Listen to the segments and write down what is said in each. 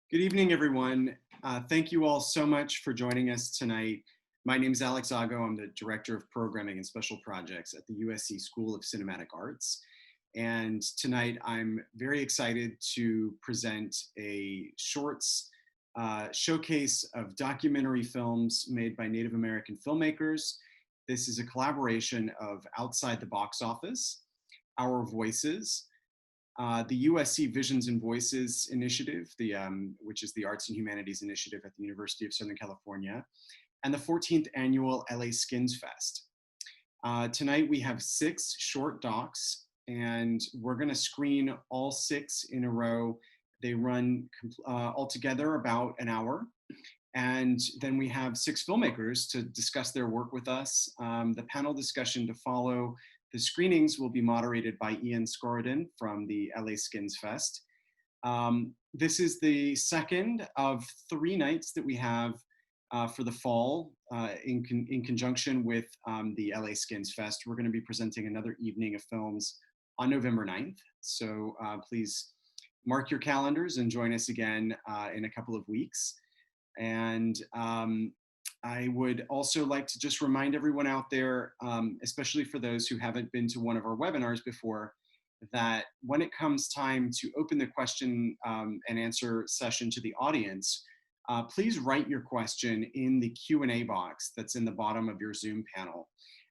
Good evening, everyone. Thank you all so much for joining us tonight. My name is Alex Ago. I'm the Director of Programming and Special Projects at the USC School of Cinematic Arts. And tonight I'm very excited to present a shorts showcase of documentary films made by Native American filmmakers. This is a collaboration of Outside the Box Office, Our Voices, the USC Visions and Voices Initiative, which is the Arts and Humanities Initiative at the University of Southern California, and the 14th annual LA Skins Fest. Tonight we have 6 short docs, and we're going to screen all 6 in a row. They run altogether about an hour. And then we have 6 filmmakers to discuss their work with us. The panel discussion to follow. The screenings will be moderated by Skorodin from the LA Skins Fest. This is the second of 3 nights that we have for the fall in conjunction with the LA Skins Fest. We're going to be presenting another evening of films on November 9th. So please mark your calendars and join us again in a couple of weeks. And I would also like to just remind everyone out there, especially for those who haven't been to one of our webinars before, that when it comes time to open the question and answer session to the audience, please write your question in the Q&A box that's in the bottom of your Zoom panel.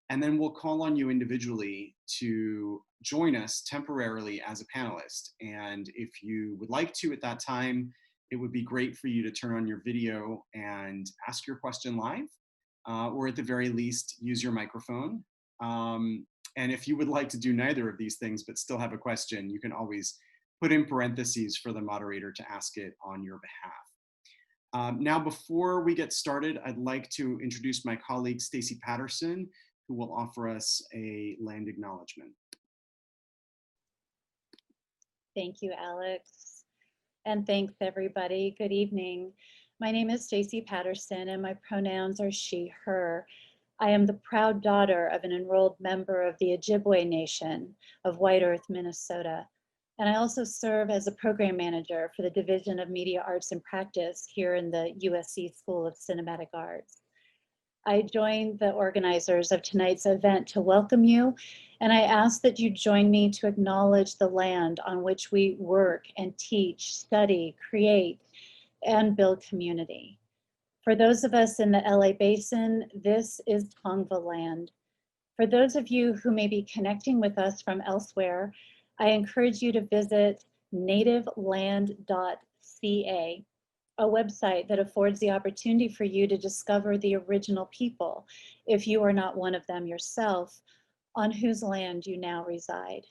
And then we'll call on you individually to join us temporarily as a panelist. And if you would like to at that time, it would be great for you to turn on your video and ask your question live, or at the very least, use your microphone. And if you would like to do neither of these things but still have a question, you can always put in parentheses for the moderator to ask it on your behalf. Now, before we get started, I'd like to introduce my colleague, Stacy Patterson, who will offer us a land acknowledgement. Thank you, Alex. And thanks, everybody. Good evening. My name is Stacy Patterson, and my pronouns are she, her. I am the proud daughter of an enrolled member of the Ojibwe Nation of White Earth, Minnesota. And I also serve as a program manager for the Division of Media Arts and Practice here in the USC School of Cinematic Arts. I joined the organizers of tonight's event to welcome you, and I ask that you join me to acknowledge the land on which we work and teach, study, create, and build community. For those of us in the LA Basin, this is Tongva land. For those of you who may be connecting with us from elsewhere, I encourage you to visit nativeland.ca, a website that affords the opportunity for you to discover the original people, if you are not one of them yourself, on whose land you now reside.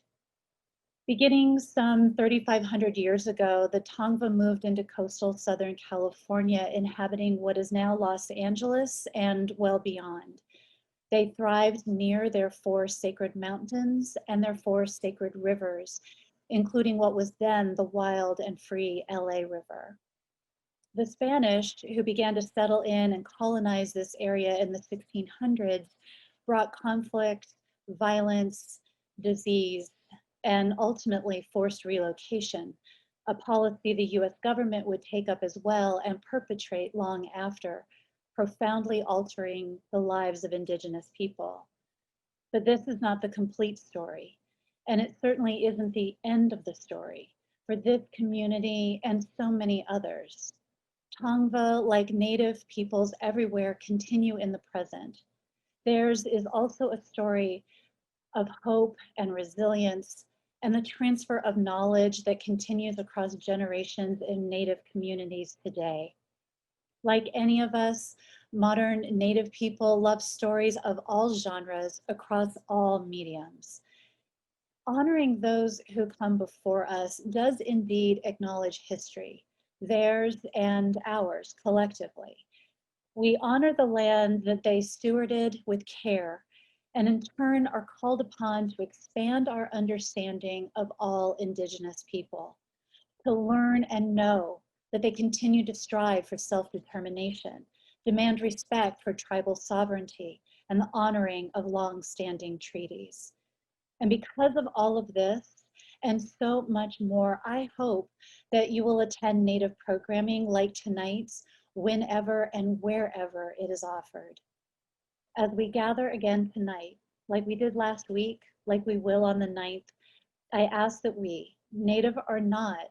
Beginning some 3,500 years ago, the Tongva moved into coastal Southern California, inhabiting what is now Los Angeles and well beyond. They thrived near their 4 sacred mountains and their 4 sacred rivers, including what was then the wild and free LA River. The Spanish, who began to settle in and colonize this area in the 1600s, brought conflict, violence, disease, and ultimately forced relocation, a policy the US government would take up as well and perpetrate long after, profoundly altering the lives of indigenous people. But this is not the complete story, and it certainly isn't the end of the story for this community and so many others. Tongva, like Native peoples everywhere, continue in the present. Theirs is also a story of hope and resilience and the transfer of knowledge that continues across generations in Native communities today. Like any of us, modern Native people love stories of all genres across all mediums. Honoring those who come before us does indeed acknowledge history, theirs and ours collectively. We honor the land that they stewarded with care, and in turn are called upon to expand our understanding of all Indigenous people, to learn and know that they continue to strive for self-determination, demand respect for tribal sovereignty, and the honoring of long-standing treaties. And because of all of this, and so much more. I hope that you will attend Native programming like tonight's whenever and wherever it is offered. As we gather again tonight, like we did last week, like we will on the 9th, I ask that we, Native or not,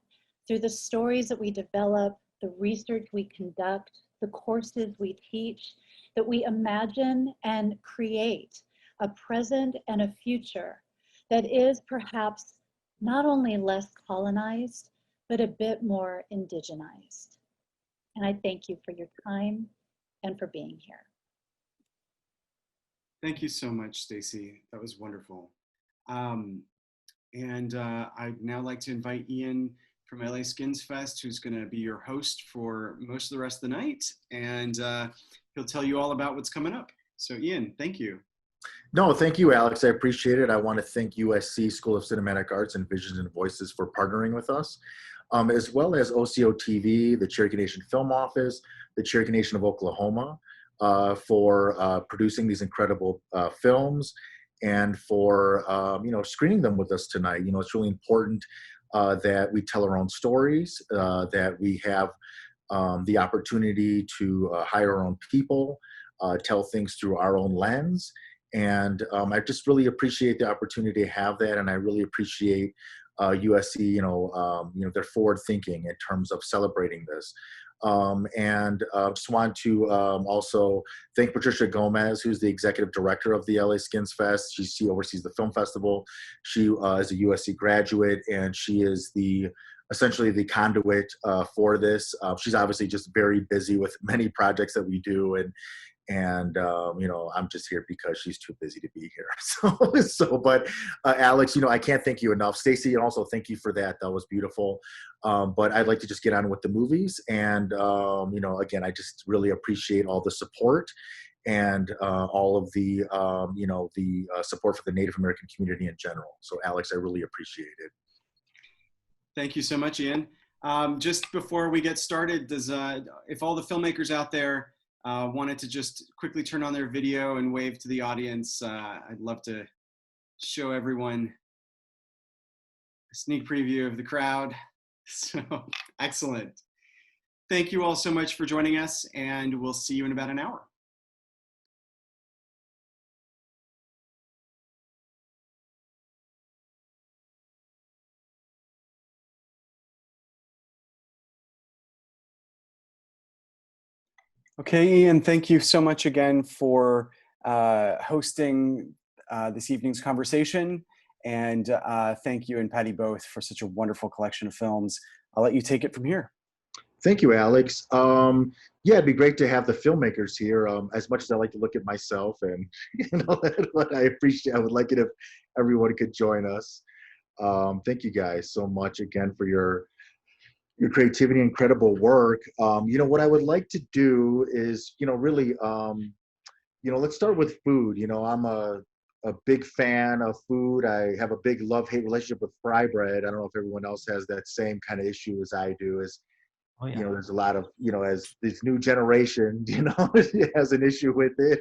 through the stories that we develop, the research we conduct, the courses we teach, that we imagine and create a present and a future that is perhaps not only less colonized, but a bit more indigenized. And I thank you for your time and for being here. Thank you so much, Stacy. That was wonderful. I'd now like to invite Ian from LA Skins Fest, who's going to be your host for most of the rest of the night. And he'll tell you all about what's coming up. So Ian, thank you. No, thank you, Alex. I appreciate it. I want to thank USC School of Cinematic Arts and Visions and Voices for partnering with us, as well as OCO TV, the Cherokee Nation Film Office, the Cherokee Nation of Oklahoma, for producing these incredible films and for screening them with us tonight. It's really important that we tell our own stories, that we have the opportunity to hire our own people, tell things through our own lens. And I just really appreciate the opportunity to have that, and I really appreciate USC, their forward thinking in terms of celebrating this. Just want to also thank Patricia Gomez, who's the executive director of the LA Skins Fest. She oversees the film festival. She is a USC graduate, and she is essentially the conduit for this. She's obviously just very busy with many projects that we do, and I'm just here because she's too busy to be here. But Alex, I can't thank you enough. Stacy, and also thank you for that. That was beautiful. But I'd like to just get on with the movies. And, again, I just really appreciate all the support and all of the support for the Native American community in general. So Alex, I really appreciate it. Thank you so much, Ian. Just before we get started, if all the filmmakers out there wanted to just quickly turn on their video and wave to the audience, I'd love to show everyone a sneak preview of the crowd. So excellent. Thank you all so much for joining us, and we'll see you in about an hour. Okay, Ian, thank you so much again for hosting this evening's conversation. And thank you and Patty both for such a wonderful collection of films. I'll let you take it from here. Thank you, Alex. Yeah, it'd be great to have the filmmakers here. As much as I like to look at myself, and what I appreciate, I would like it if everyone could join us. Thank you guys so much again for your creativity, incredible work. What I would like to do is, really, let's start with food. I'm a big fan of food. I have a big love-hate relationship with fry bread. I don't know if everyone else has that same kind of issue as I do. Oh, yeah. There's a lot of, as this new generation, has an issue with it,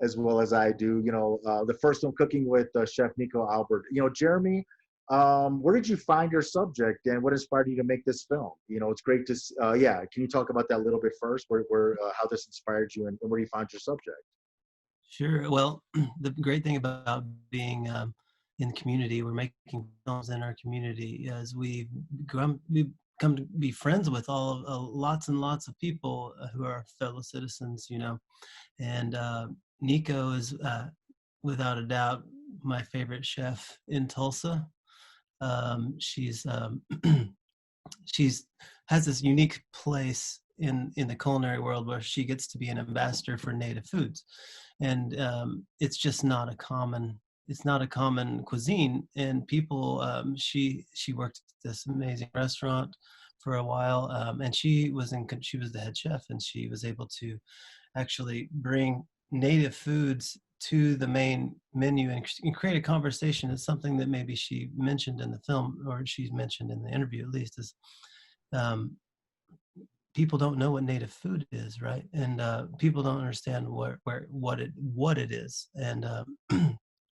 as well as I do. The first one, Cooking with Chef Nico Albert. Jeremy, where did you find your subject, and what inspired you to make this film? It's great to, can you talk about that a little bit first, where how this inspired you, and where you found your subject? Sure. Well, the great thing about being in the community, we're making films in our community, as we've come to be friends with lots and lots of people who are fellow citizens, and Nico is without a doubt my favorite chef in Tulsa. She's has this unique place in the culinary world where she gets to be an ambassador for native foods, and it's just not a common cuisine. And people, she worked at this amazing restaurant for a while, and she was the head chef, and she was able to actually bring native foods to the main menu and create a conversation. Is something that maybe she mentioned in the film, or she's mentioned in the interview at least, is people don't know what native food is, right? And people don't understand what it is, and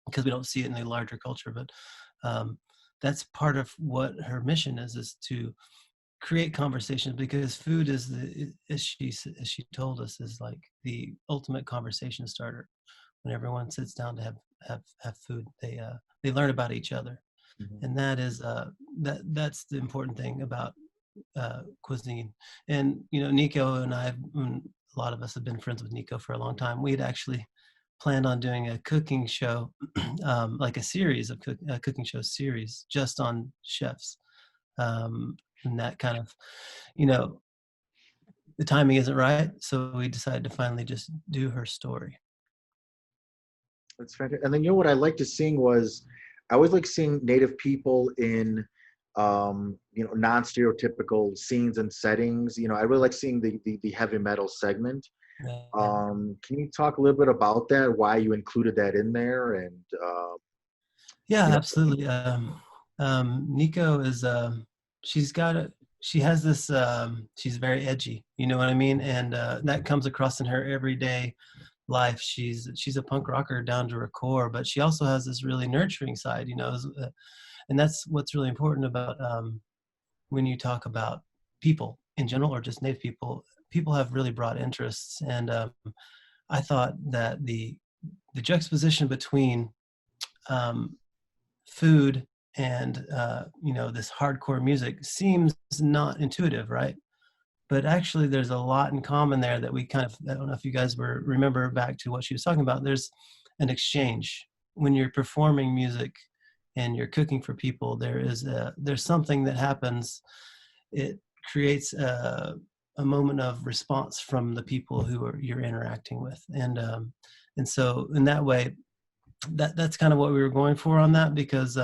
because we don't see it in the larger culture. But that's part of what her mission is to create conversations, because food is as she told us, is like the ultimate conversation starter. When everyone sits down to have food, they learn about each other. Mhm. And that is that's the important thing about cuisine. And Nico and a lot of us have been friends with Nico for a long time. We had actually planned on doing a cooking show, like a series of cooking show series just on chefs, and that kind of, the timing isn't right, so we decided to finally just do her story. That's fantastic. And then what I liked to seeing was, I always like seeing Native people in non-stereotypical scenes and settings. I really like seeing the heavy metal segment. Yeah. Can you talk a little bit about that? Why you included that in there? And Yeah, you know, absolutely. Nico is she has this, she's very edgy, you know what I mean? And that comes across in her everyday life. She's a punk rocker down to her core, but she also has this really nurturing side, and that's what's really important about when you talk about people in general, or just Native people. People have really broad interests, and I thought that the juxtaposition between food and this hardcore music seems not intuitive, right? But actually there's a lot in common there that we kind of, I don't know if you guys remember back to what she was talking about. There's an exchange when you're performing music and you're cooking for people. There's something that happens. It creates a moment of response from the people who you're interacting with, and so in that way, that's kind of what we were going for on that, because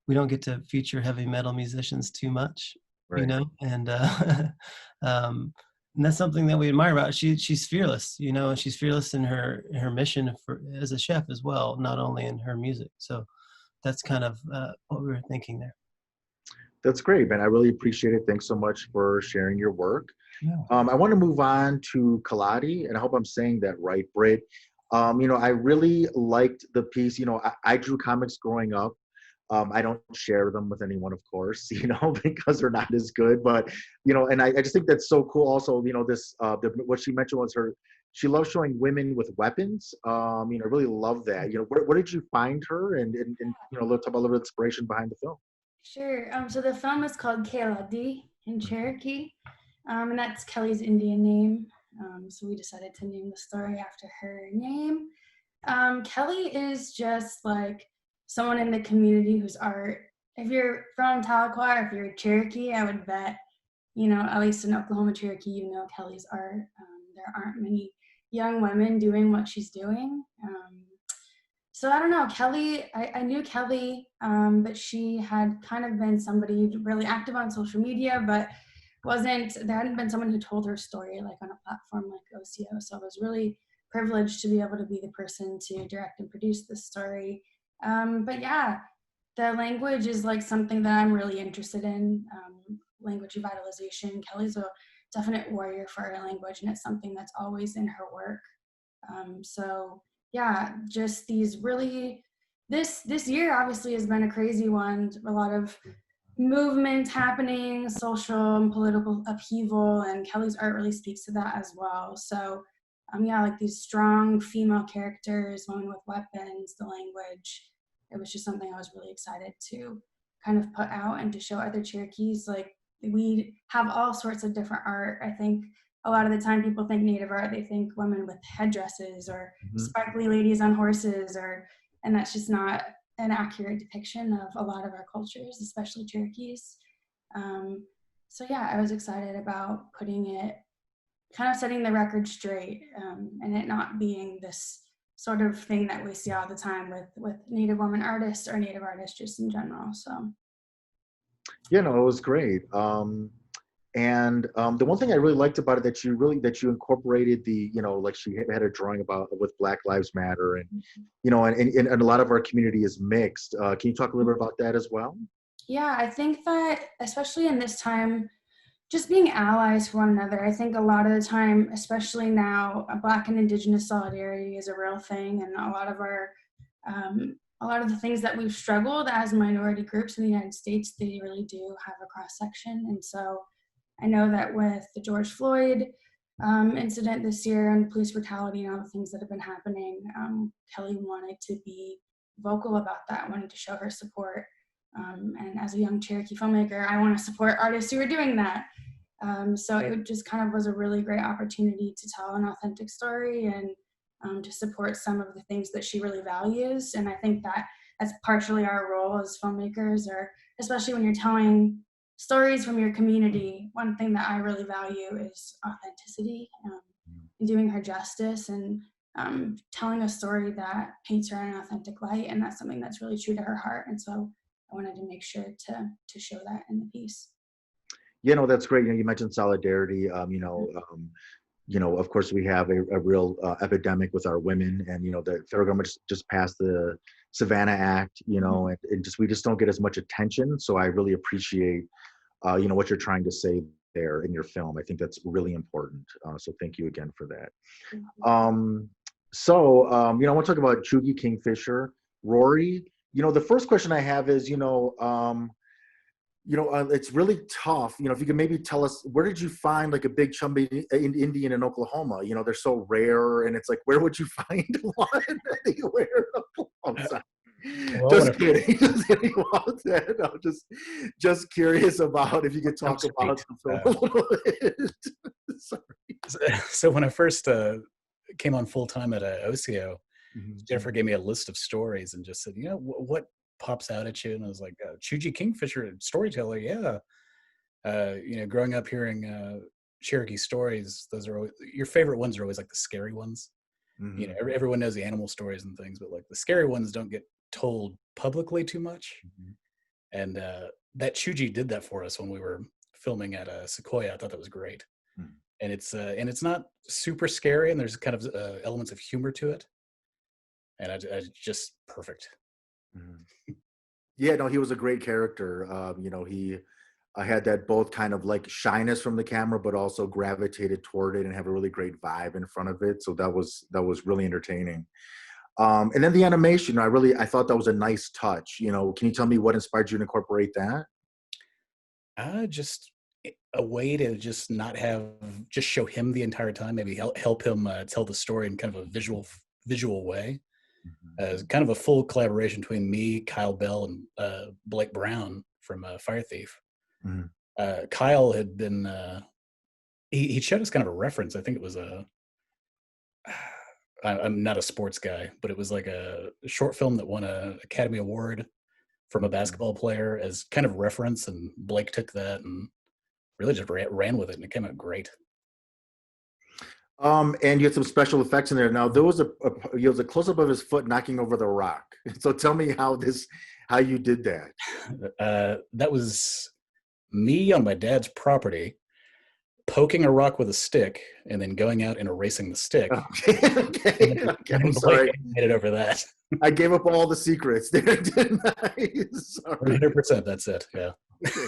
we don't get to feature heavy metal musicians too much, right. and and that's something that we admire about. She's fearless, and she's fearless in her mission as a chef as well, not only in her music. So that's kind of what we were thinking there. That's great, man. I really appreciate it. Thanks so much for sharing your work. Yeah. I want to move on to Kaladi, and I hope I'm saying that right, Britt. I really liked the piece. I drew comics growing up. I don't share them with anyone, of course, because they're not as good. But, and I just think that's so cool. Also, what she mentioned was she loves showing women with weapons. I really love that. Where did you find her? And talk about a little bit of inspiration behind the film. Sure. So the film is called Kaladi in Cherokee, and that's Kelly's Indian name. So we decided to name the story after her name. Kelly is just like someone in the community whose art, if you're from Tahlequah or if you're a Cherokee, I would bet, at least in Oklahoma Cherokee, Kelly's art. There aren't many young women doing what she's doing. So I don't know, Kelly, I knew Kelly, but she had kind of been somebody really active on social media, but there hadn't been someone who told her story like on a platform like OCO. So I was really privileged to be able to be the person to direct and produce this story. But yeah, the language is like something that I'm really interested in, language revitalization. Kelly's a definite warrior for our language, and it's something that's always in her work. So yeah, just these really, this year obviously has been a crazy one. A lot of movement happening, social and political upheaval, and Kelly's art really speaks to that as well. So yeah, like these strong female characters, women with weapons, the language. It was just something I was really excited to kind of put out and to show other Cherokees. Like, we have all sorts of different art. I think a lot of the time people think Native art, they think women with headdresses or sparkly ladies on horses, and that's just not an accurate depiction of a lot of our cultures, especially Cherokees. So yeah, I was excited about putting it, kind of setting the record straight, and it not being this sort of thing that we see all the time with Native women artists or Native artists just in general. So it was great. And the one thing I really liked about it that you incorporated like she had a drawing about with Black Lives Matter, and and a lot of our community is mixed. Can you talk a little bit about that as well? Yeah, I think that especially in this time, just being allies for one another. I think a lot of the time, especially now, Black and Indigenous solidarity is a real thing, and a lot of our a lot of the things that we've struggled as minority groups in the United States, they really do have a cross-section. And so I know that with the George Floyd incident this year and police brutality and all the things that have been happening, Kelly wanted to be vocal about that, wanted to show her support. And as a young Cherokee filmmaker, I want to support artists who are doing that. So it just kind of was a really great opportunity to tell an authentic story and to support some of the things that she really values. And I think that that's partially our role as filmmakers, or especially when you're telling stories from your community. One thing that I really value is authenticity, and doing her justice, and telling a story that paints her in an authentic light. And that's something that's really true to her heart. And so I wanted to make sure to show that in the piece. You know, that's great. You know, you mentioned solidarity. Of course, we have a real epidemic with our women, and the federal government just passed the Savannah Act. And we just don't get as much attention. So I really appreciate, what you're trying to say there in your film. I think that's really important. So thank you again for that. I want to talk about Chugi Kingfisher, Rory. The first question I have is, it's really tough. If you could maybe tell us, where did you find like a big chubby Indian in Oklahoma? They're so rare, and it's like, where would you find one anywhere in Oklahoma? Well, just kidding. I'm just curious about if you could talk about the film a little bit. Sorry. So when I first came on full time at OCO, Jennifer gave me a list of stories and just said, what pops out at you? And I was like, Chugi Kingfisher, storyteller, yeah. Growing up hearing Cherokee stories, those are always, your favorite ones are always like the scary ones. Everyone knows the animal stories and things, but like the scary ones don't get told publicly too much. And that Chugi did that for us when we were filming at Sequoia. I thought that was great. And it's not super scary, and there's kind of elements of humor to it, and I just perfect. Yeah, no, he was a great character. He had that both kind of like shyness from the camera, but also gravitated toward it and have a really great vibe in front of it. So that was really entertaining. And then the animation, I thought that was a nice touch. Can you tell me what inspired you to incorporate that? Just a way to just just show him the entire time, maybe help him tell the story in kind of a visual way. Kind of a full collaboration between me, Kyle Bell, and Blake Brown from Fire Thief. Kyle had been, he showed us kind of a reference. I think it was I'm not a sports guy, but it was like a short film that won an Academy Award from a basketball player as kind of reference, and Blake took that and really just ran with it, and it came out great. And you had some special effects in there. Now there was a close up of his foot knocking over the rock. So tell me how you did that. That was me on my dad's property, poking a rock with a stick, and then going out and erasing the stick. Okay. I'm sorry. Made it over that. I gave up all the secrets there, didn't I? 100%. That's it. Yeah. Okay.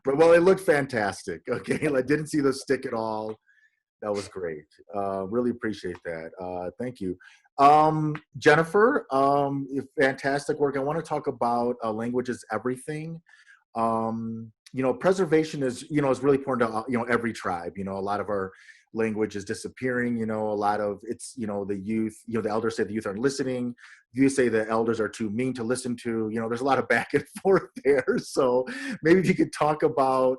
But well, it looked fantastic. Okay, I didn't see the stick at all. That was great. Really appreciate that. Thank you. Jennifer, fantastic work. I want to talk about language is everything. Preservation is really important to, every tribe. A lot of our language is disappearing. A lot of it's, the youth, the elders say the youth aren't listening. You say the elders are too mean to listen to. There's a lot of back and forth there. So maybe if you could talk about,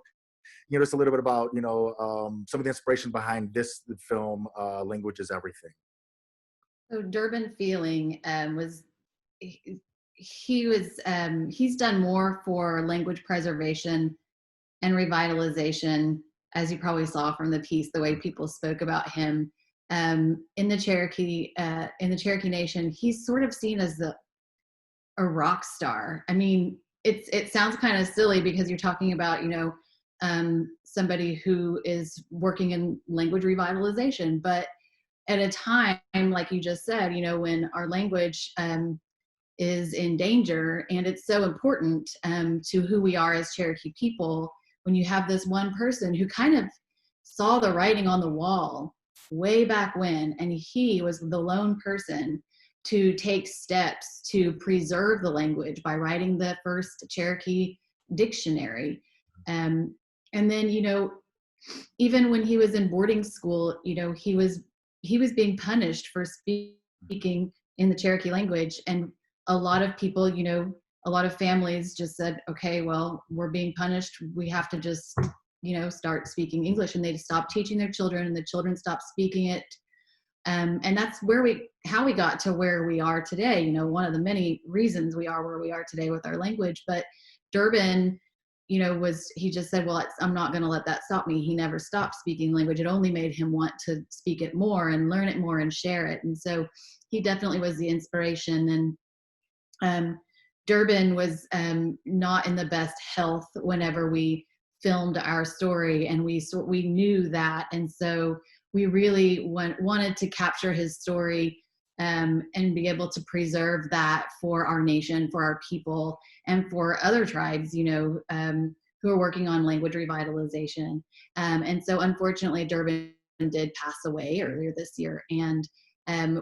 just a little bit about, some of the inspiration behind this film, Language is Everything. So Durbin Feeling he's done more for language preservation and revitalization, as you probably saw from the piece, the way people spoke about him. In the Cherokee Nation, he's sort of seen as a rock star. I mean, it sounds kind of silly because you're talking about, somebody who is working in language revitalization, but at a time, like you just said, when our language is in danger, and it's so important to who we are as Cherokee people, when you have this one person who kind of saw the writing on the wall way back when, and he was the lone person to take steps to preserve the language by writing the first Cherokee dictionary. And then, even when he was in boarding school, he was being punished for speaking in the Cherokee language. And a lot of people, a lot of families just said, okay, well, we're being punished. We have to just, start speaking English. And they stopped teaching their children, and the children stopped speaking it. And that's how we got to where we are today. One of the many reasons we are where we are today with our language. But Durbin, he just said, well, I'm not going to let that stop me. He never stopped speaking language. It only made him want to speak it more and learn it more and share it. And so he definitely was the inspiration. And Durbin was not in the best health whenever we filmed our story, and we knew that. And so we really wanted to capture his story and be able to preserve that for our nation, for our people, and for other tribes, who are working on language revitalization. And so unfortunately, Durbin did pass away earlier this year. And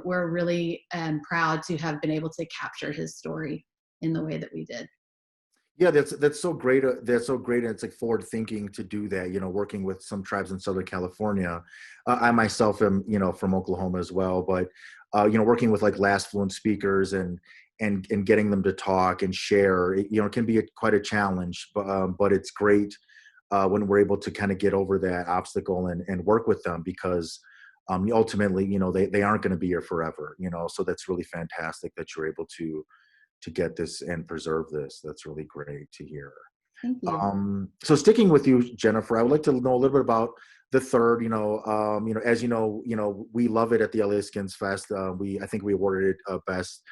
we're really proud to have been able to capture his story in the way that we did. Yeah, that's so great. That's so great. And it's like forward thinking to do that, working with some tribes in Southern California. I myself am, from Oklahoma as well, but, working with like last fluent speakers and getting them to talk and share, it can be quite a challenge, but it's great when we're able to kind of get over that obstacle and work with them, because ultimately, they aren't going to be here forever, so that's really fantastic that you're able to get this and preserve this. That's really great to hear. Thank you. So sticking with you, Jennifer, I would like to know a little bit about the third. As we love it at the LA Skins Fest. I think we awarded it best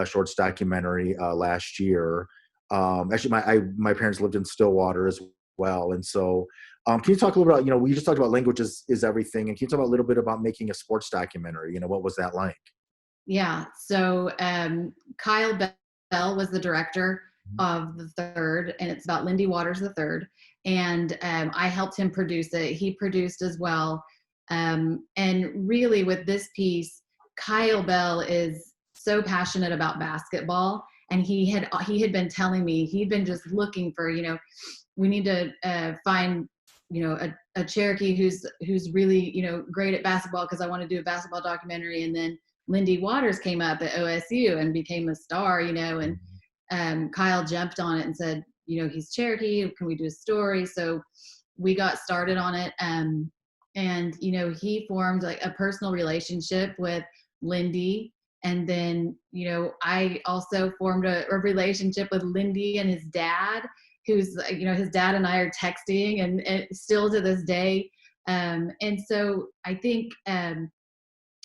shorts documentary last year. Actually, my parents lived in Stillwater as well, and so can you talk a little bit about, we just talked about language is everything, and can you talk a little bit about making a sports documentary? What was that like? Yeah. So Kyle Bell was the director of the third, and it's about Lindy Waters the third. And I helped him produce it. He produced as well. And really with this piece, Kyle Bell is so passionate about basketball. And he had been telling me, he'd been just looking for, we need to find, a Cherokee who's really, great at basketball, because I want to do a basketball documentary. And then Lindy Waters came up at OSU and became a star, and Kyle jumped on it and said, he's Cherokee, can we do a story? So we got started on it. And, he formed like a personal relationship with Lindy. And then, I also formed a relationship with Lindy and his dad, who's, his dad and I are texting and still to this day. And so I think,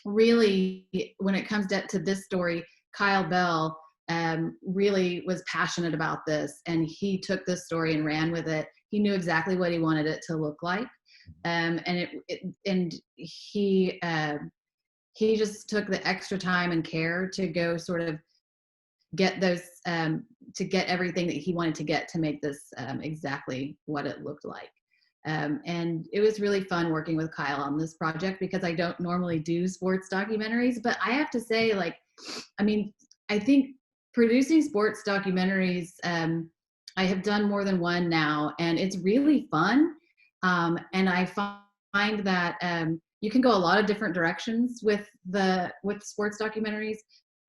really, when it comes to this story, Kyle Bell really was passionate about this, and he took this story and ran with it. He knew exactly what he wanted it to look like, and he just took the extra time and care to go sort of get those to get everything that he wanted to get to make this exactly what it looked like. And it was really fun working with Kyle on this project, because I don't normally do sports documentaries, but I have to say, I think producing sports documentaries, I have done more than one now, and it's really fun. And I find that you can go a lot of different directions with sports documentaries.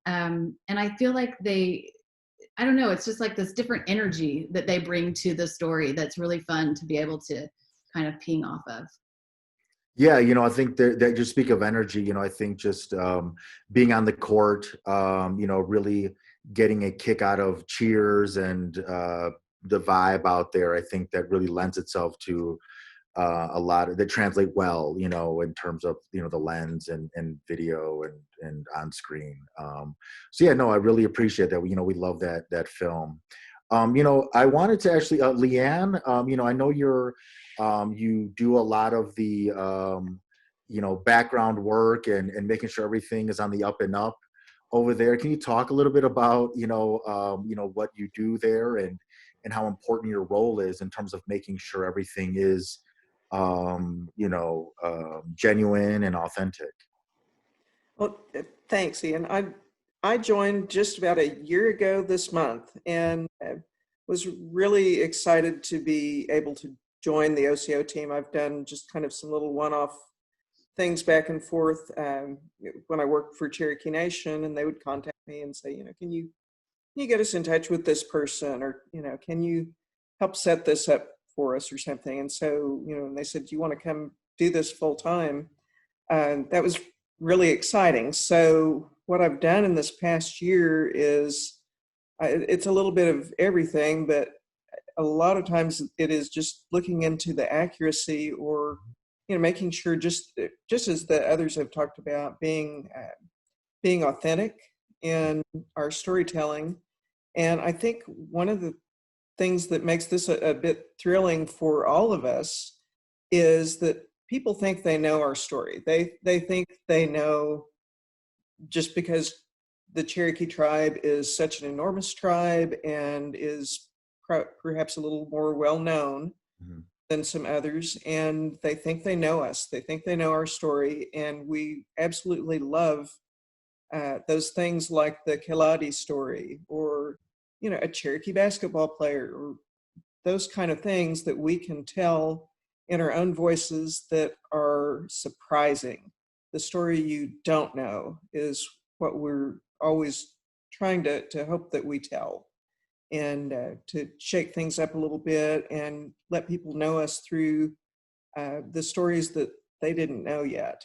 And I feel like I don't know, it's just like this different energy that they bring to the story that's really fun to be able to kind of ping off of. Yeah, I think that you speak of energy, I think just being on the court, really getting a kick out of cheers and the vibe out there, I think that really lends itself to a lot that translate well, in terms of, the lens and video and on screen. So yeah, no, I really appreciate that. We love that film. I wanted to actually, Leanne, I know you do a lot of the, background work and making sure everything is on the up and up over there. Can you talk a little bit about, what you do there and how important your role is in terms of making sure everything is, genuine and authentic? Well, thanks, Ian. I joined just about a year ago this month, and was really excited to be able to join the OCO team. I've done just kind of some little one-off things back and forth when I worked for Cherokee Nation, and they would contact me and say, can you get us in touch with this person, or can you help set this up for us or something? And so and they said, do you want to come do this full time? That was really exciting. So what I've done in this past year is it's a little bit of everything, but a lot of times it is just looking into the accuracy, or making sure, just as the others have talked about, being authentic in our storytelling. And I think one of the things that makes this a bit thrilling for all of us is that people think they know our story. They think they know, just because the Cherokee tribe is such an enormous tribe and is perhaps a little more well-known than some others, and they think they know us. They think they know our story, and we absolutely love those things like the Keladi story, or a Cherokee basketball player, or those kind of things that we can tell in our own voices that are surprising. The story you don't know is what we're always trying to hope that we tell, and to shake things up a little bit and let people know us through the stories that they didn't know yet.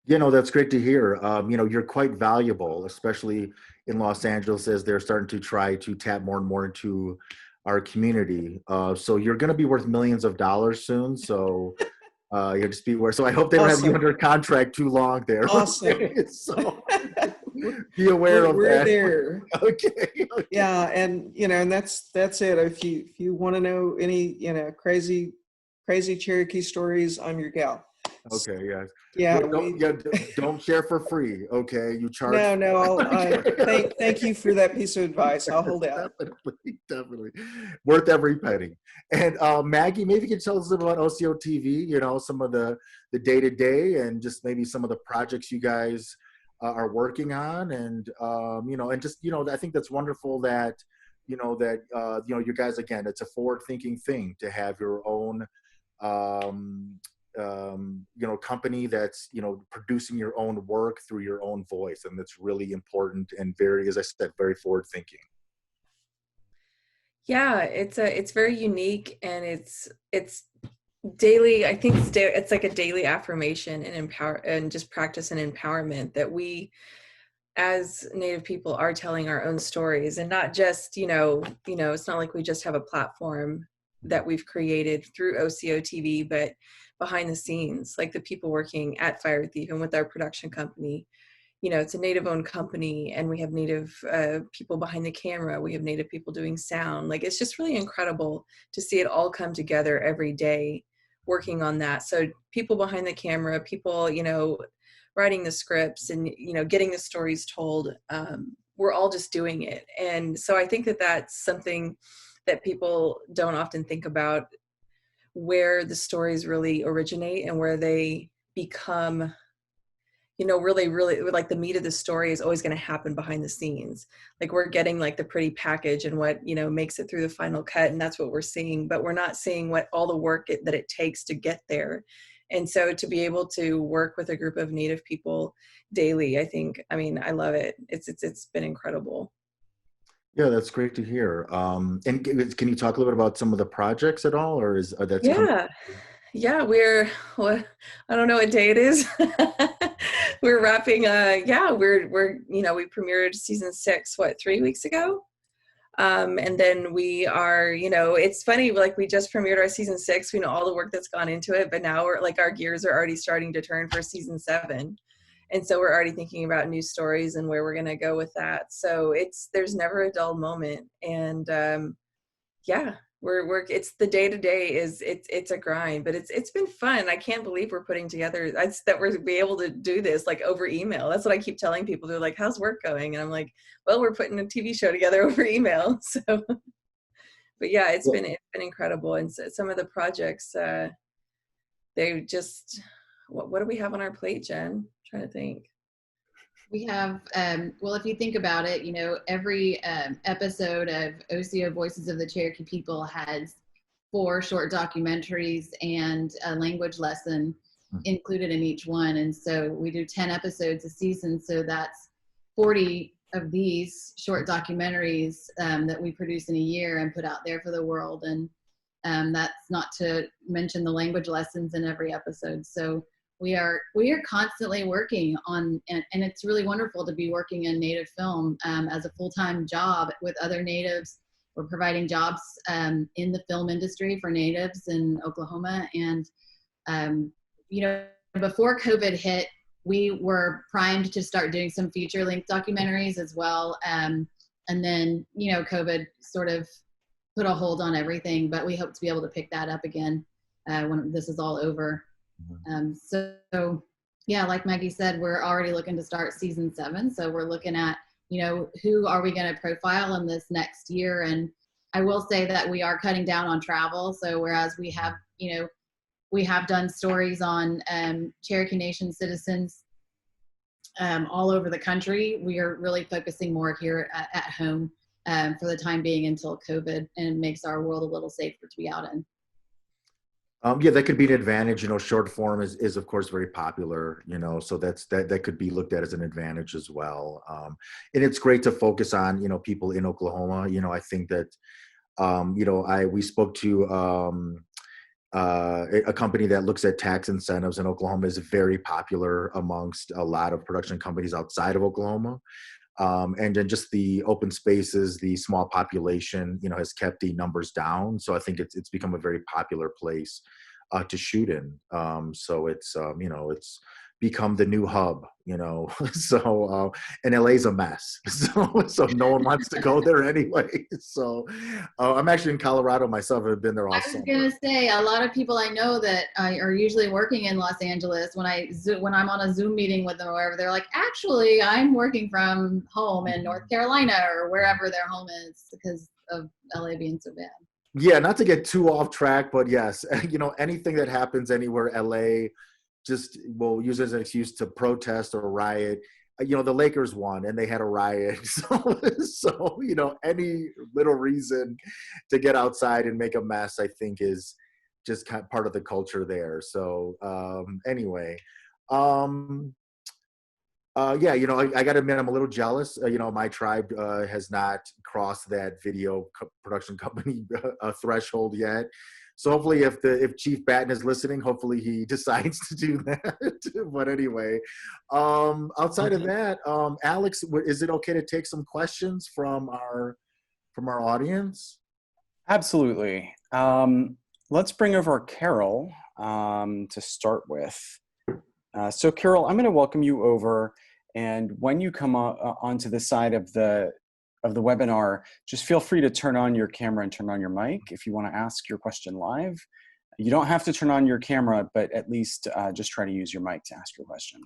That's great to hear. You're quite valuable, especially in Los Angeles, as they're starting to try to tap more and more into our community. So you're going to be worth millions of dollars soon. So just be aware. So I hope they don't have you under contract too long there. Awesome. So be aware of we're that. There. Okay. Yeah, and and that's it. If you want to know any crazy Cherokee stories, I'm your gal. Okay. Yeah. Yeah. Don't share for free. Okay. You charge. No. Thank you for that piece of advice. I'll hold out. Definitely. Worth every penny. And Maggie, maybe you can tell us a little about OCO TV, some of the day-to-day, and just maybe some of the projects you guys are working on. And, and just, I think that's wonderful that, you guys, again, it's a forward-thinking thing to have your own, company that's, producing your own work through your own voice. And that's really important and very, as I said, very forward thinking. Yeah, it's very unique, and it's daily. I think it's like a daily affirmation and just practice and empowerment that we as Native people are telling our own stories, and not just, it's not like we just have a platform that we've created through OCO TV, but behind the scenes, like the people working at Fire Thief and with our production company. It's a Native-owned company, and we have Native people behind the camera. We have Native people doing sound. Like, it's just really incredible to see it all come together every day, working on that. So people behind the camera, people, writing the scripts and, getting the stories told. We're all just doing it. And so I think that that's something that people don't often think about, where the stories really originate and where they become, really, really, like, the meat of the story is always going to happen behind the scenes. Like, we're getting like the pretty package and what, makes it through the final cut, and that's what we're seeing, but we're not seeing what all the work that it takes to get there. And so to be able to work with a group of Native people daily, I love it. It's been incredible. Yeah, that's great to hear. And can you talk a little bit about some of the projects at all, or is that's Yeah, I don't know what day it is. We're wrapping. We premiered season 6, 3 weeks ago? And then we are, it's funny, like, we just premiered our season 6. We know all the work that's gone into it, but now we're like, our gears are already starting to turn for season 7. And so we're already thinking about new stories and where we're going to go with that. So there's never a dull moment. And it's the day-to-day it's a grind, but it's been fun. I can't believe we're putting together that we're be able to do this like over email. That's what I keep telling people. They're like, how's work going? And I'm like, well, we're putting a TV show together over email. So, but yeah, it's been incredible. And so some of the projects, they just, what do we have on our plate, Jen? I'm trying to think. We have, well, if you think about it, you know, every episode of OCO Voices of the Cherokee People has 4 short documentaries and a language lesson included in each one. And so we do 10 episodes a season. So that's 40 of these short documentaries that we produce in a year and put out there for the world. And that's not to mention the language lessons in every episode. So we are constantly working on, and it's really wonderful to be working in Native film as a full-time job with other Natives. We're providing jobs in the film industry for Natives in Oklahoma. And, you know, before COVID hit, we were primed to start doing some feature-length documentaries as well. And then, you know, COVID sort of put a hold on everything, but we hope to be able to pick that up again when this is all over. So yeah, like Maggie said, we're already looking to start season 7. So we're looking at, you know, who are we going to profile in this next year? And I will say that we are cutting down on travel. So whereas we have, you know, we have done stories on Cherokee Nation citizens all over the country, we are really focusing more here at home for the time being until COVID, and it makes our world a little safer to be out in. Yeah, that could be an advantage. You know, short form is of course very popular, you know, so that could be looked at as an advantage as well. And it's great to focus on, you know, people in Oklahoma. You know, I think that, you know, we spoke to a company that looks at tax incentives in Oklahoma, is very popular amongst a lot of production companies outside of Oklahoma. And then just the open spaces, the small population, you know, has kept the numbers down. So I think it's become a very popular place to shoot in. So it's, you know, it's become the new hub, you know. So and LA's a mess. So no one wants to go there anyway. So I'm actually in Colorado myself. I've been there all summer. I was gonna say, a lot of people I know that are usually working in Los Angeles, when I'm on a Zoom meeting with them or wherever, they're like, actually, I'm working from home in North Carolina or wherever their home is because of LA being so bad. Yeah, not to get too off track, but yes, you know, anything that happens anywhere LA, just will use it as an excuse to protest or riot. You know, the Lakers won and they had a riot. So, you know, any little reason to get outside and make a mess, I think is just kind of part of the culture there. So anyway, yeah, you know, I got to admit, I'm a little jealous. You know, my tribe has not crossed that video production company threshold yet. So hopefully if Chief Batten is listening, hopefully he decides to do that. But anyway, outside of that, Alex, is it okay to take some questions from our audience? Absolutely. Let's bring over Carol to start with. So Carol, I'm going to welcome you over, and when you come onto the side of the webinar, just feel free to turn on your camera and turn on your mic if you want to ask your question live. You don't have to turn on your camera, but at least just try to use your mic to ask your question.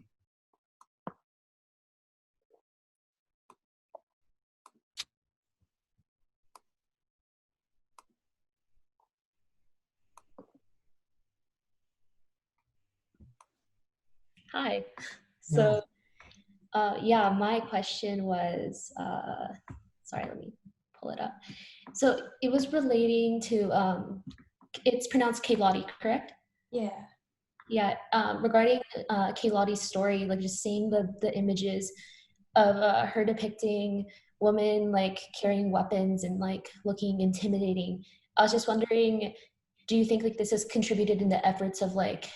Hi. So, yeah, my question was, sorry, let me pull it up. So it was relating to, it's pronounced Kaylottie, correct? Yeah. Yeah, regarding Kaylottie's story, like just seeing the images of her depicting women like carrying weapons and like looking intimidating. I was just wondering, do you think like this has contributed in the efforts of like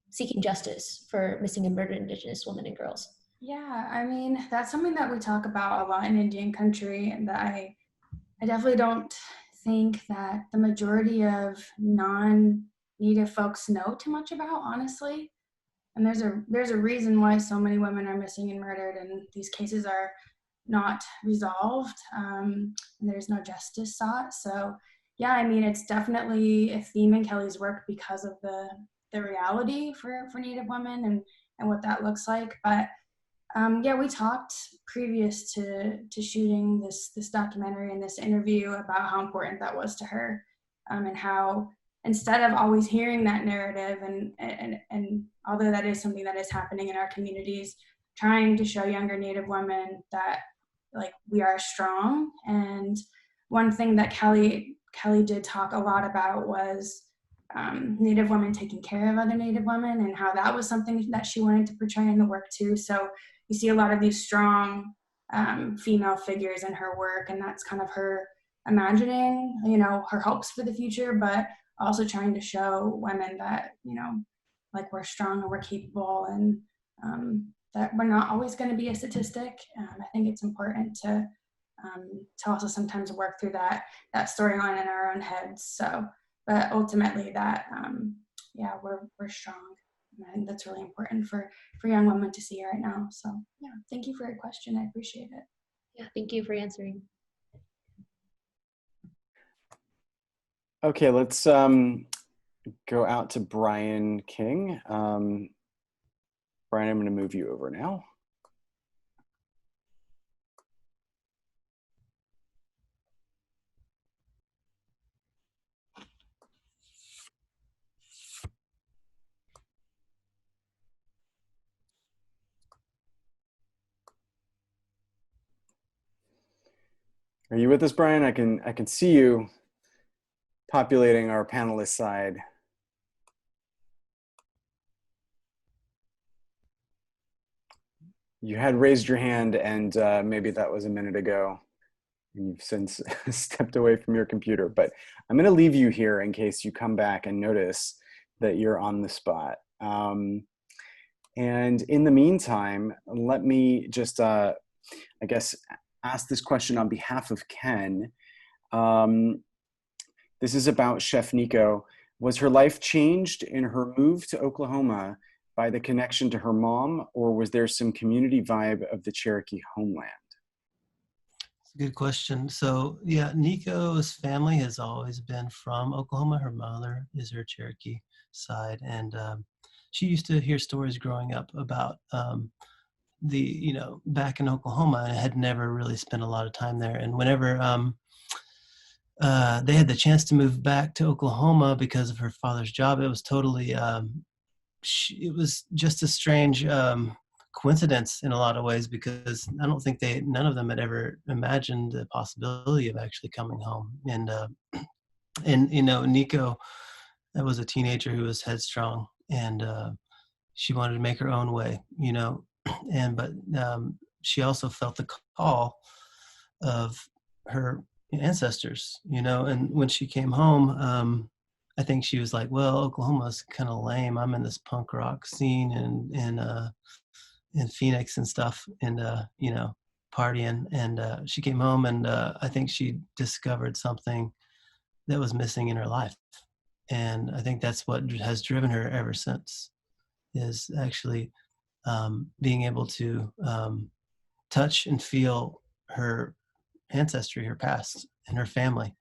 seeking justice for missing and murdered Indigenous women and girls? Yeah, I mean, that's something that we talk about a lot in Indian country, and that I definitely don't think that the majority of non-Native folks know too much about, honestly. And there's a reason why so many women are missing and murdered, and these cases are not resolved. And there's no justice sought. So yeah, I mean, it's definitely a theme in Kelly's work because of the reality for Native women and what that looks like. But yeah, we talked previous to shooting this documentary and this interview about how important that was to her, and how instead of always hearing that narrative and although that is something that is happening in our communities, trying to show younger Native women that like we are strong. And one thing that Kelly did talk a lot about was Native women taking care of other Native women, and how that was something that she wanted to portray in the work too. So you see a lot of these strong female figures in her work, and that's kind of her imagining, you know, her hopes for the future, but also trying to show women that, you know, like we're strong and we're capable, and that we're not always going to be a statistic. I think it's important to also sometimes work through that storyline in our own heads. So, but ultimately that, yeah, we're strong. And I think that's really important for young women to see right now. So yeah, thank you for your question. I appreciate it. Yeah, thank you for answering. Okay, let's go out to Brian King. Brian, I'm going to move you over now. Are you with us, Brian? I can see you populating our panelist side. You had raised your hand, and maybe that was a minute ago, and you've since stepped away from your computer. But I'm going to leave you here in case you come back and notice that you're on the spot. And in the meantime, let me just, I guess, ask this question on behalf of Ken. This is about Chef Nico. Was her life changed in her move to Oklahoma by the connection to her mom, or was there some community vibe of the Cherokee homeland? Good question. So yeah, Nico's family has always been from Oklahoma. Her mother is her Cherokee side, and she used to hear stories growing up about back in Oklahoma, and had never really spent a lot of time there. And whenever they had the chance to move back to Oklahoma because of her father's job, it was totally it was just a strange coincidence in a lot of ways, because I don't think none of them had ever imagined the possibility of actually coming home. And you know, Nico was a teenager who was headstrong, and she wanted to make her own way, you know, but she also felt the call of her ancestors, you know. And when she came home, I think she was like, well, Oklahoma's kind of lame. I'm in this punk rock scene in Phoenix and stuff, and you know, partying. And she came home, and I think she discovered something that was missing in her life. And I think that's what has driven her ever since, is actually being able to touch and feel her ancestry, her past, and her family.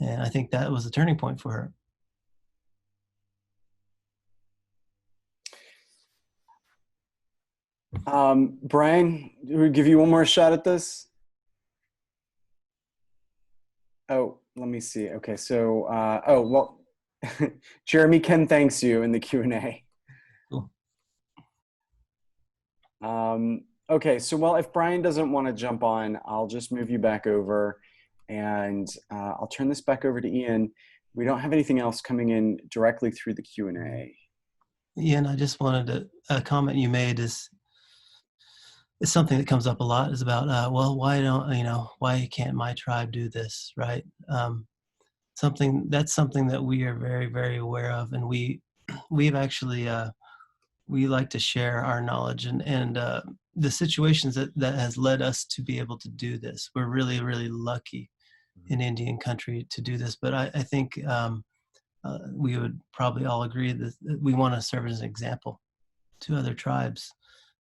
And I think that was a turning point for her. Brian, we'll give you one more shot at this. Oh, let me see. Okay, so, oh, well, Jeremy, Ken thanks you in the Q&A. Cool. Okay, so, well, if Brian doesn't want to jump on, I'll just move you back over, and I'll turn this back over to Ian. We don't have anything else coming in directly through the Q&A. Ian, I just wanted to, a comment you made is something that comes up a lot, is about, well, why can't my tribe do this, right? That's something that we are very, very aware of, and we've actually, we like to share our knowledge and the situations that has led us to be able to do this. We're really, really lucky in Indian country to do this, but I think we would probably all agree that we want to serve as an example to other tribes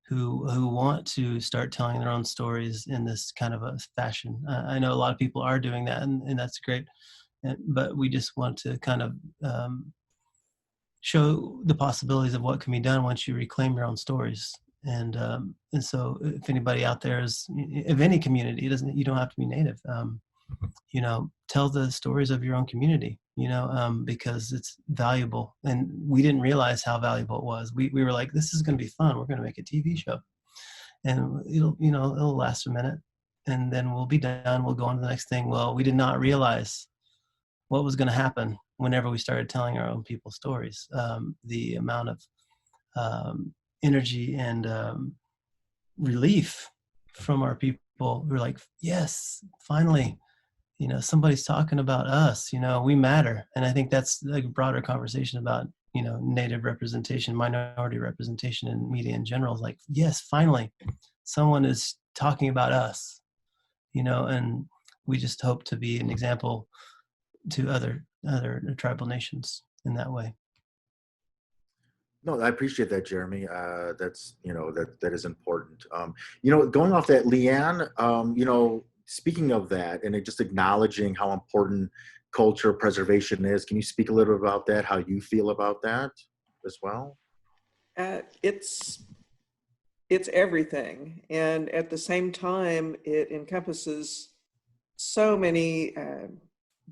who want to start telling their own stories in this kind of a fashion. I know a lot of people are doing that, and that's great, but we just want to kind of show the possibilities of what can be done once you reclaim your own stories. And so if anybody out there is of any community, you don't have to be Native, you know, tell the stories of your own community, you know, because it's valuable. And we didn't realize how valuable it was. We were like, this is going to be fun. We're going to make a TV show. and it'll last a minute, and then we'll be done. We'll go on to the next thing. Well, we did not realize what was going to happen whenever we started telling our own people's stories. The amount of energy and relief from our people who are like, yes, finally, somebody's talking about us, we matter. And I think that's like a broader conversation about, Native representation, minority representation in media in general. Is like, yes, finally, someone is talking about us, and we just hope to be an example to other tribal nations in that way. No, I appreciate that, Jeremy. That's, that is important. Going off that, Leanne, speaking of that and just acknowledging how important culture preservation is, can you speak a little bit about that, how you feel about that as well? It's everything. And at the same time, it encompasses so many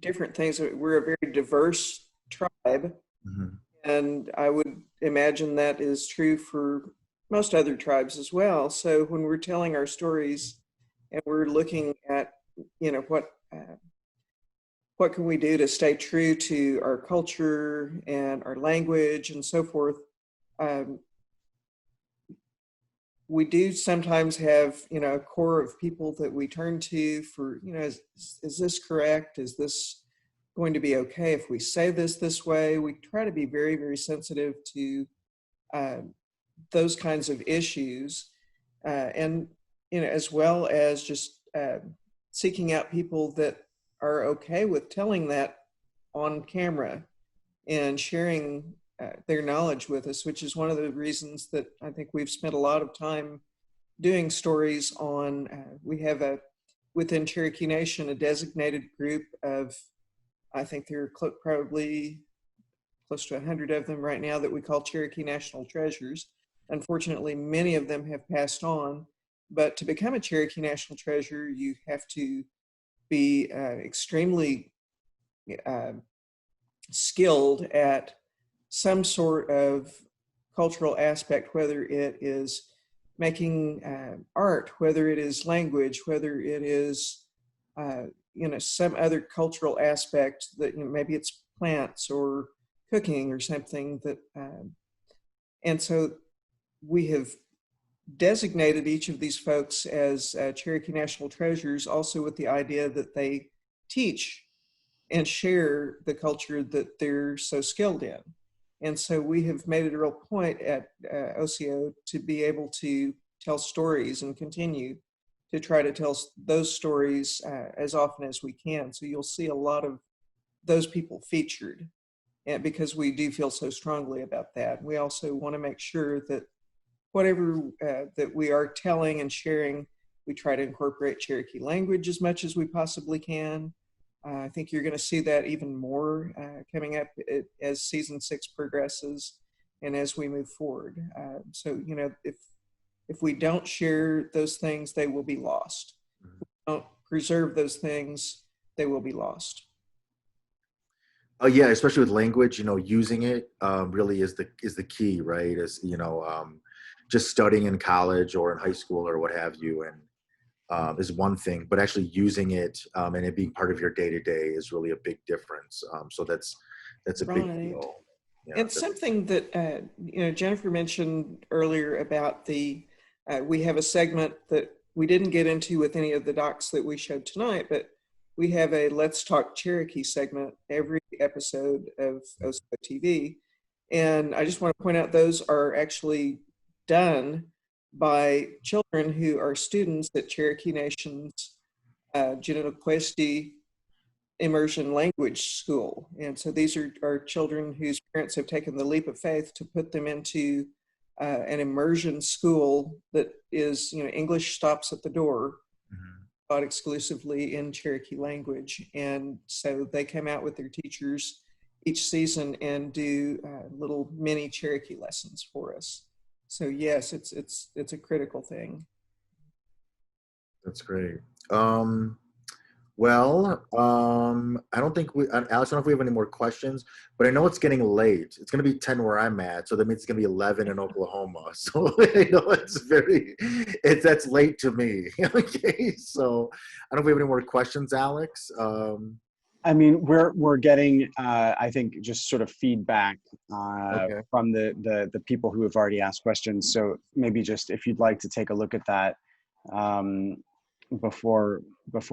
different things. We're a very diverse tribe. Mm-hmm. And I would imagine that is true for most other tribes as well. So when we're telling our stories and we're looking at, what can we do to stay true to our culture and our language and so forth, we do sometimes have, a core of people that we turn to for, is this correct? Is this going to be okay if we say this way? We try to be very, very sensitive to those kinds of issues, and as well as just seeking out people that are okay with telling that on camera and sharing their knowledge with us, which is one of the reasons that I think we've spent a lot of time doing stories on. We have within Cherokee Nation, a designated group of, I think there are probably close to 100 of them right now that we call Cherokee National Treasures. Unfortunately, many of them have passed on, but to become a Cherokee National Treasure, you have to be extremely skilled at some sort of cultural aspect, whether it is making art, whether it is language, whether it is some other cultural aspect that maybe it's plants or cooking or something that, and so we have designated each of these folks as Cherokee National Treasures, also with the idea that they teach and share the culture that they're so skilled in. And so we have made it a real point at OCO to be able to tell stories and continue to try to tell those stories as often as we can. So you'll see a lot of those people featured, and because we do feel so strongly about that. We also want to make sure that whatever that we are telling and sharing, we try to incorporate Cherokee language as much as we possibly can. I think you're going to see that even more coming up as season 6 progresses and as we move forward. So, if we don't share those things, they will be lost. If we don't preserve those things, they will be lost. Yeah, especially with language, using it really is the key, right? Is just studying in college or in high school or what have you, and is one thing, but actually using it and it being part of your day-to-day is really a big difference. So that's a big deal. Yeah, and something that Jennifer mentioned earlier about we have a segment that we didn't get into with any of the docs that we showed tonight, but we have a Let's Talk Cherokee segment every episode of OCO TV. And I just want to point out those are actually done by children who are students at Cherokee Nation's Genoquesti Immersion Language School. And so these are children whose parents have taken the leap of faith to put them into an immersion school that is, English stops at the door, taught exclusively in Cherokee language. And so they come out with their teachers each season and do little mini Cherokee lessons for us. So yes, it's a critical thing. That's great. Well, I don't think Alex, I don't know if we have any more questions, but I know it's getting late. It's going to be 10 where I'm at, so that means it's going to be 11 in Oklahoma. So I know that's late to me. Okay, so I don't know if we have any more questions, Alex. I mean, we're getting, I think, just sort of feedback Okay. from the people who have already asked questions. So maybe just if you'd like to take a look at that before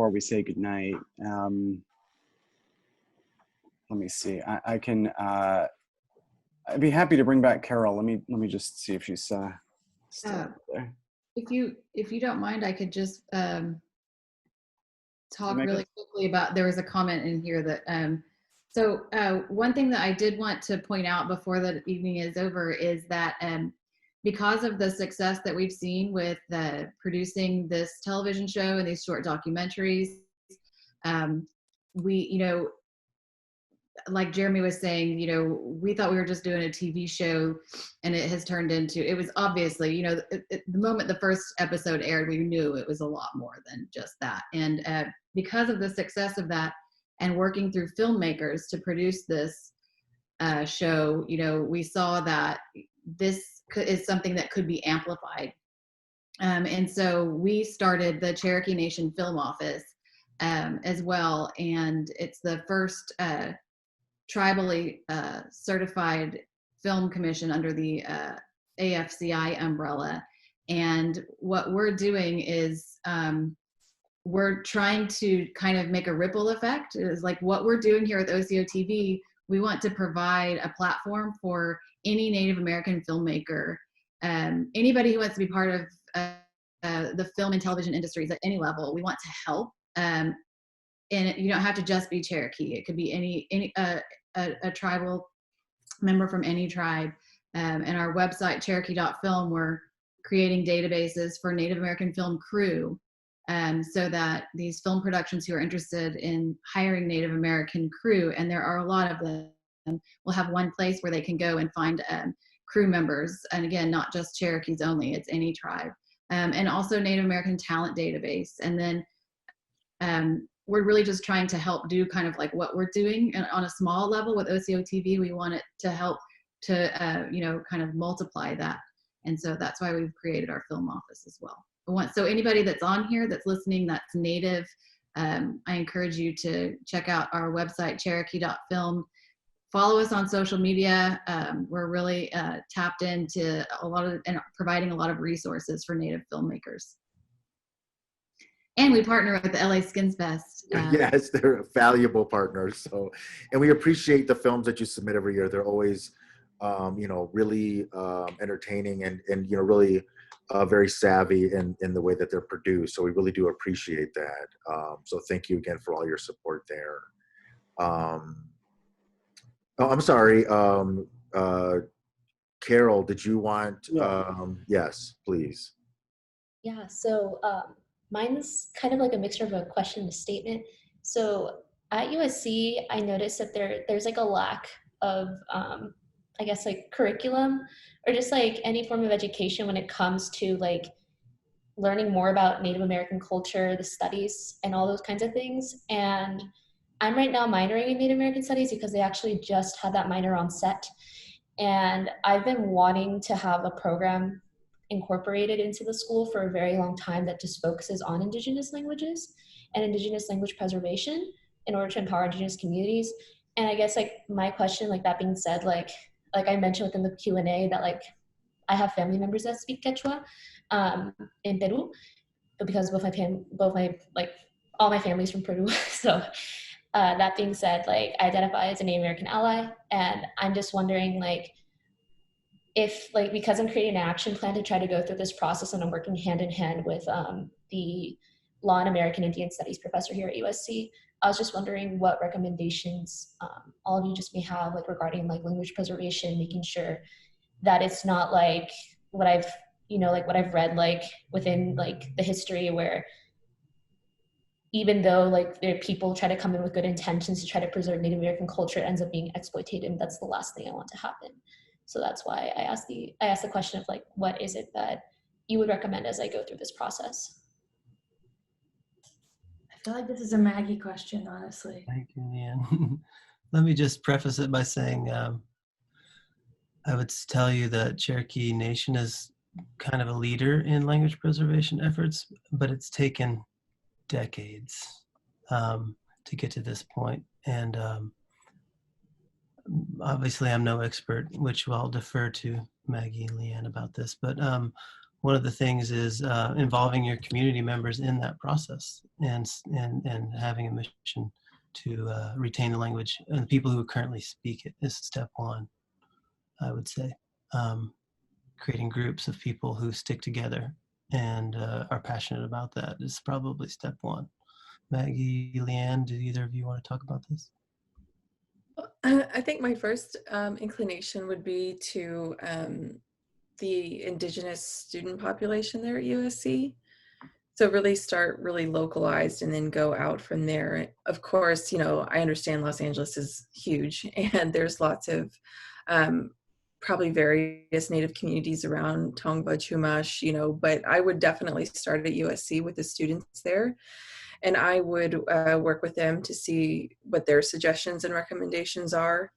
we say goodnight. Let me see. I can. I'd be happy to bring back Carol. Let me just see if she's still there. If you don't mind, I could just talk Make really it. quickly about, there was a comment in here that one thing that I did want to point out before the evening is over is that because of the success that we've seen with producing this television show and these short documentaries, we, like Jeremy was saying, we thought we were just doing a TV show, and it has turned into, it was obviously, the moment the first episode aired, we knew it was a lot more than just that. And because of the success of that and working through filmmakers to produce this show, we saw that this is something that could be amplified. And so we started the Cherokee Nation Film Office as well. And it's the first tribally certified film commission under the AFCI umbrella. And what we're doing is we're trying to kind of make a ripple effect. It's like what we're doing here with OCO TV, we want to provide a platform for any Native American filmmaker, anybody who wants to be part of the film and television industries at any level. We want to help. And you don't have to just be Cherokee. It could be any a tribal member from any tribe. And our website, Cherokee.film, we're creating databases for Native American film crew, so that these film productions who are interested in hiring Native American crew, and there are a lot of them, will have one place where they can go and find crew members. And again, not just Cherokees only, it's any tribe. And also Native American talent database. And then we're really just trying to help do kind of like what we're doing and on a small level with OCO TV. We want it to help to, kind of multiply that. And so that's why we've created our film office as well. So anybody that's on here that's listening that's Native, I encourage you to check out our website, Cherokee.film. Follow us on social media. We're really tapped into a lot of, and providing a lot of resources for Native filmmakers. And we partner with the LA Skins Fest. Yes, they're valuable partners. So, and we appreciate the films that you submit every year. They're always, really entertaining and really very savvy in the way that they're produced. So we really do appreciate that. So thank you again for all your support there. I'm sorry, Carol, did you want, yes, please. Yeah, so mine's kind of like a mixture of a question and a statement. So at USC, I noticed that there's like a lack of, I guess, like curriculum or just like any form of education when it comes to like learning more about Native American culture, the studies, and all those kinds of things. And I'm right now minoring in Native American studies because they actually just had that minor on set. And I've been wanting to have a program incorporated into the school for a very long time that just focuses on Indigenous languages and Indigenous language preservation in order to empower Indigenous communities. And I guess like my question, like that being said, like I mentioned within the Q&A that like I have family members that speak Quechua in Peru, but because all my family's from Peru. So that being said, like I identify as a Native American ally, and I'm just wondering like if like, because I'm creating an action plan to try to go through this process, and I'm working hand in hand with the Law and American Indian Studies professor here at USC, I was just wondering what recommendations all of you just may have like regarding like language preservation, making sure that it's not like what I've read like within like the history where even though like there people try to come in with good intentions to try to preserve Native American culture, it ends up being exploited, and that's the last thing I want to happen. So that's why I asked the question of like, what is it that you would recommend as I go through this process? feel like this is a Maggie question, honestly. Thank you, Leanne. Let me just preface it by saying I would tell you that Cherokee Nation is kind of a leader in language preservation efforts, but it's taken decades to get to this point. And obviously I'm no expert, which I'll defer to Maggie and Leanne about this, but one of the things is involving your community members in that process and having a mission to retain the language, and the people who currently speak it is step one, I would say. Creating groups of people who stick together and are passionate about that is probably step one. Maggie, Leanne, do either of you want to talk about this? I think my first inclination would be to the Indigenous student population there at USC. So really start really localized and then go out from there. Of course, you know, I understand Los Angeles is huge and there's lots of probably various Native communities around Tongva, Chumash, you know, but I would definitely start at USC with the students there. And I would work with them to see what their suggestions and recommendations are.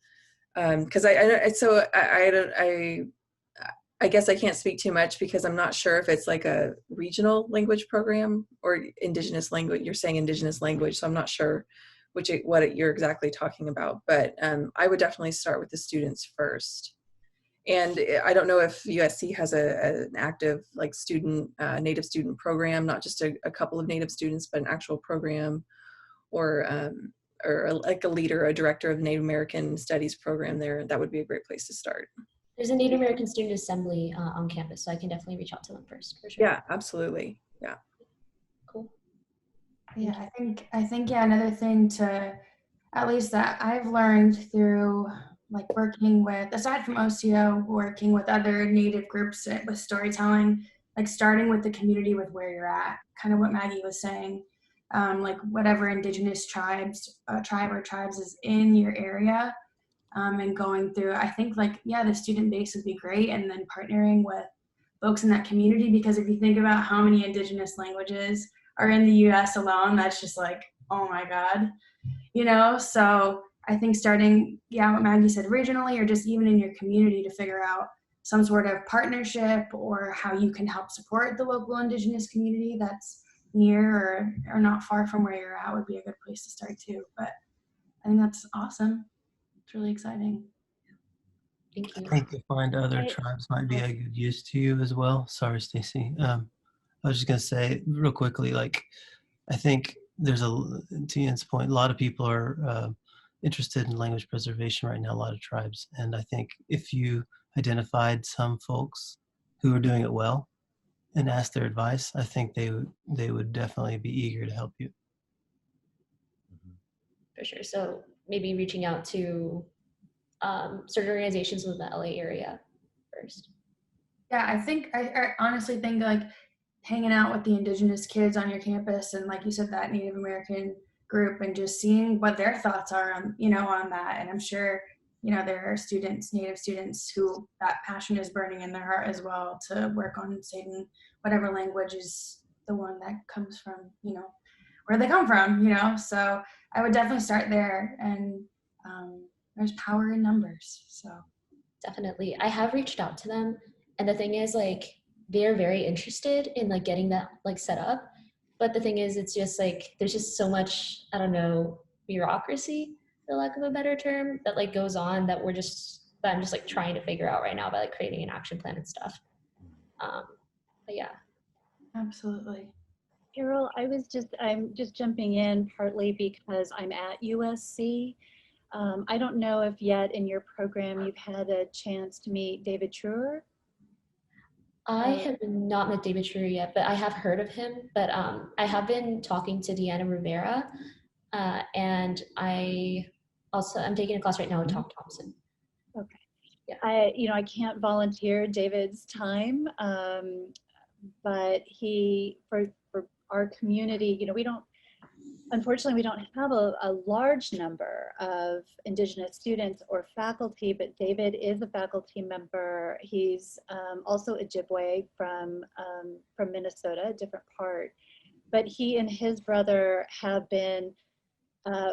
Because I guess I can't speak too much because I'm not sure if it's like a regional language program or Indigenous language. You're saying Indigenous language, so I'm not sure what you're exactly talking about. But I would definitely start with the students first. And I don't know if USC has an active like student, Native student program, not just a couple of Native students, but an actual program, or like a leader, a director of Native American Studies program there. That would be a great place to start. There's a Native American Student Assembly on campus, so I can definitely reach out to them first, for sure. Yeah, absolutely. Yeah. Cool. Yeah, I think yeah, another thing to, at least that I've learned through like working with, aside from OCO, working with other Native groups with storytelling, like starting with the community with where you're at, kind of what Maggie was saying, like whatever Indigenous tribe or tribes is in your area, and going through, I think like, yeah, the student base would be great, and then partnering with folks in that community, because if you think about how many Indigenous languages are in the US alone, that's just like, oh my God, you know? So I think starting, yeah, what Maggie said, regionally or just even in your community to figure out some sort of partnership or how you can help support the local Indigenous community that's near or not far from where you're at would be a good place to start too. But I think that's awesome. It's really exciting. Thank you. I think to find other tribes might be a good use to you as well. Sorry, Stacy. I was just going to say real quickly, like, I think there's to Ian's point, a lot of people are interested in language preservation right now, a lot of tribes. And I think if you identified some folks who are doing it well and asked their advice, I think they would definitely be eager to help you. For sure. So maybe reaching out to certain organizations within the LA area first. Yeah, I honestly think like hanging out with the Indigenous kids on your campus, and like you said, that Native American group, and just seeing what their thoughts are on, you know, on that. And I'm sure, you know, there are students, Native students, who that passion is burning in their heart as well to work on saving whatever language is the one that comes from, you know, where they come from, you know. So I would definitely start there, and there's power in numbers. So definitely, I have reached out to them, and the thing is, like, they're very interested in like getting that like set up. But the thing is, it's just like there's just so much, I don't know, bureaucracy, for lack of a better term, that like goes on that I'm just like trying to figure out right now by like creating an action plan and stuff. But yeah. Absolutely. Carol, I'm just jumping in partly because I'm at USC. I don't know if yet in your program you've had a chance to meet David Truer. I have not met David Truer yet, but I have heard of him. But I have been talking to Deanna Rivera, and I'm taking a class right now with Tom Thompson. Okay. Yeah. I can't volunteer David's time, but for our community, unfortunately, we don't have a large number of Indigenous students or faculty, but David is a faculty member. He's also Ojibwe from Minnesota, a different part. but he and his brother have been,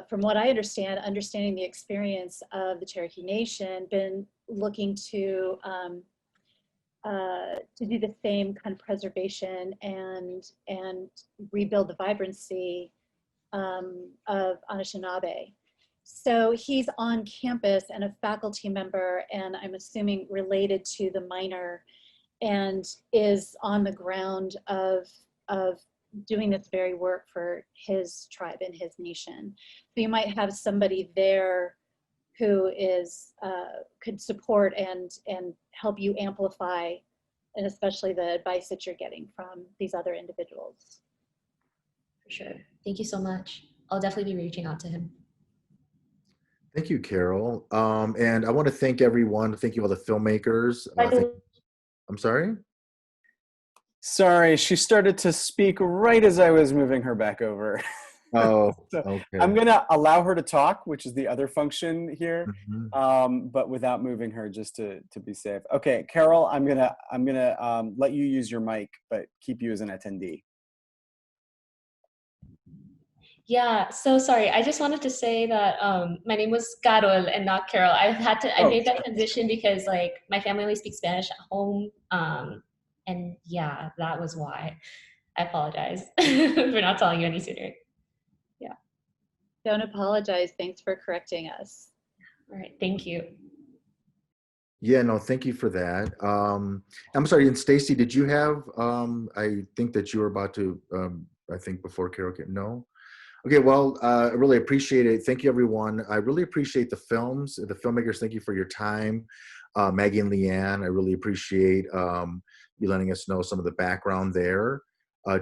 from what I understand, understanding the experience of the Cherokee Nation, been looking to do the same kind of preservation and rebuild the vibrancy of Anishinaabe. So he's on campus and a faculty member, and I'm assuming related to the minor, and is on the ground of doing this very work for his tribe and his nation. So you might have somebody there who is could support and help you amplify, and especially the advice that you're getting from these other individuals. For sure. Thank you so much. I'll definitely be reaching out to him. Thank you, Carol. And I want to thank everyone. Thank you all the filmmakers. I'm sorry? Sorry, she started to speak right as I was moving her back over. Oh, So okay. I'm gonna allow her to talk, which is the other function here, Mhm. but without moving her, just to be safe. Okay, Carol, I'm gonna let you use your mic, but keep you as an attendee. Yeah, so sorry. I just wanted to say that my name was Carol and not Carol. I made that transition because like my family only speaks Spanish at home. And yeah, that was why. I apologize for not telling you any sooner. Yeah. Don't apologize. Thanks for correcting us. All right. Thank you. Yeah, no, thank you for that. I'm sorry, and Stacy, did you have, I think that you were about to, I think before Carol came, no? Okay, well, I really appreciate it. Thank you, everyone. I really appreciate the films, the filmmakers. Thank you for your time. Maggie and Leanne, I really appreciate you letting us know some of the background there.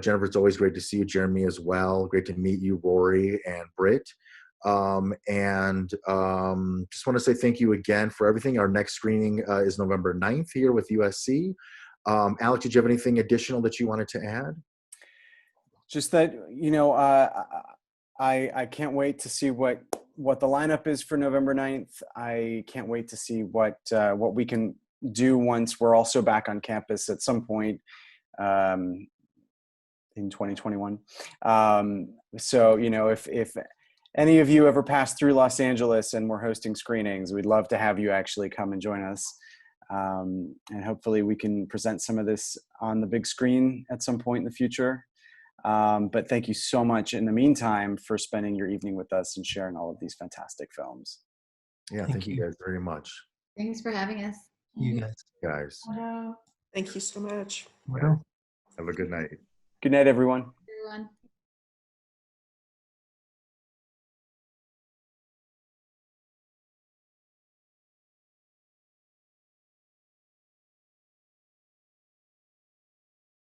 Jennifer, it's always great to see you. Jeremy as well. Great to meet you, Rory and Britt. Just want to say thank you again for everything. Our next screening is November 9th here with USC. Alex, did you have anything additional that you wanted to add? Just that, you know, I can't wait to see what the lineup is for November 9th. I can't wait to see what we can do once we're also back on campus at some point in 2021. So, you know, if any of you ever pass through Los Angeles and we're hosting screenings, we'd love to have you actually come and join us. And hopefully we can present some of this on the big screen at some point in the future. But thank you so much in the meantime for spending your evening with us and sharing all of these fantastic films. Yeah, thank you guys very much. Thanks for having us. You guys. Guys. Thank you so much. Have a good night. Good night, everyone. Everyone.